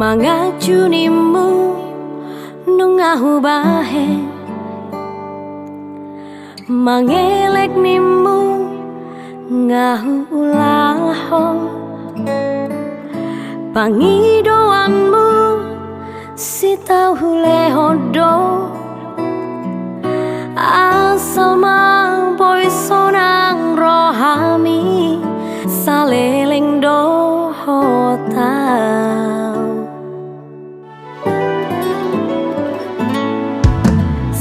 mangajunimu nungahu bahe mangelek nimu ngahu ulaho pangidoanmu si tahu lehodo asal mang boy sonang rohami saleleng doho tau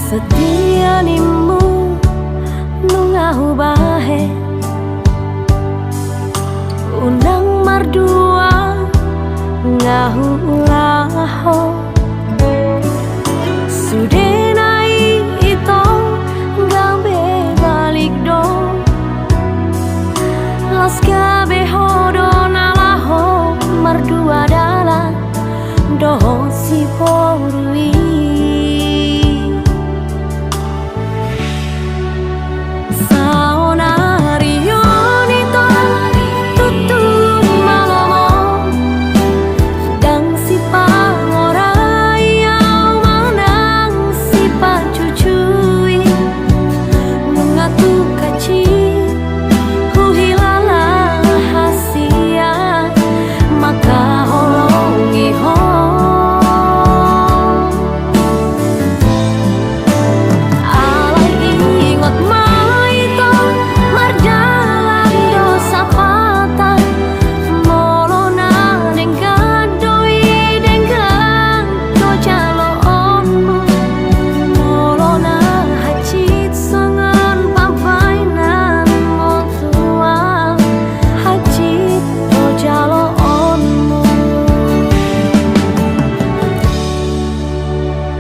setia nimu nungahu bahe unang mardua ngahu ulaho